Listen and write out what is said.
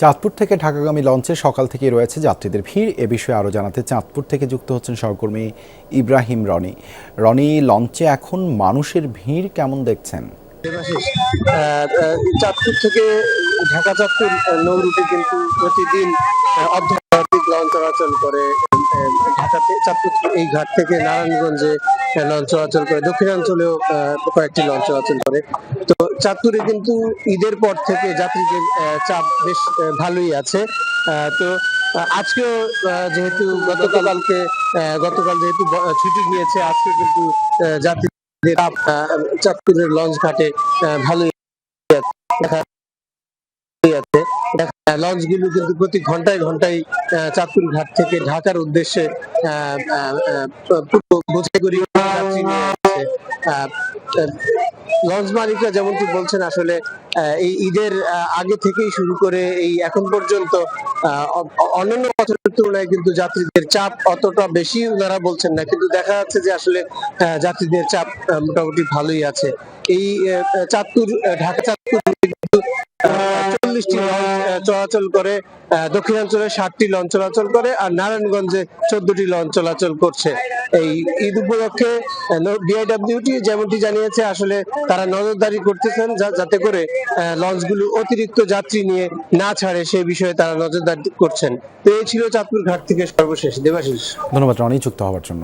চাঁদপুর থেকে ঢাকাগামী লঞ্চে সকাল থেকেই রয়েছে যাত্রীদের ভিড়। এ বিষয়ে আরও জানাতে চাঁদপুর থেকে যুক্ত হচ্ছেন সহকর্মী ইব্রাহিম রনি। রনি, লঞ্চে এখন মানুষের ভিড় কেমন দেখছেন? চাঁদপুর থেকে ঢাকা চাঁদপুর নৌ রুটে কিন্তু প্রতিদিন অর্ধশতাধিক লঞ্চ চলাচল করে। ঢাকাতে চাঁদপুর এই ঘাট থেকে নারায়ণগঞ্জে লঞ্চ চলাচল করে, দক্ষিণাঞ্চলেও কয়েকটি লঞ্চ চলাচল করে। তো চাঁদপুরে কিন্তু ঈদের পর থেকে যাত্রীদের চাপ বেশ ভালোই আছে। তো আজকেও যেহেতু গতকাল যেহেতু ছুটি গিয়েছে, আজকে কিন্তু যাত্রী চাঁদপুরের লঞ্চ ঘাটে ভালোই দেখা আছে। লঞ্চগুলো কিন্তু প্রতি ঘন্টায় ঘন্টায় চাঁদপুর ঘাট থেকে ঢাকার উদ্দেশ্যে বোঝাই করে যাত্রী নিয়ে আসছে। লঞ্চ মালিকরা যেমনটি বলছেন, আসলে এই ঈদের আগে থেকেই শুরু করে এই এখন পর্যন্ত অন্যান্য বছরের তুলনায় কিন্তু যাত্রীদের চাপ অতটা বেশি ওনারা বলছেন না, কিন্তু দেখা যাচ্ছে যে আসলে যাত্রীদের চাপ মোটামুটি ভালোই আছে। এই ঢাকা চাঁদপুর 40টি লঞ্চ চলাচল করে, দক্ষিণাঞ্চলে 60টি লঞ্চ চলাচল করে, আর নারায়ণগঞ্জে 14টি লঞ্চ চলাচল করছে। এই ঈদ উপলক্ষে বিআইডব্লিউটি যেমনটি জানিয়েছে, আসলে তারা নজরদারি করতেছেন যাতে করে লঞ্চগুলো অতিরিক্ত যাত্রী নিয়ে না ছাড়ে, সেই বিষয়ে তারা নজরদারি করছেন। তো এই ছিল চাঁদপুর ঘাট থেকে সর্বশেষ। দেবাশিস। ধন্যবাদ রনি, যুক্ত হওয়ার জন্য।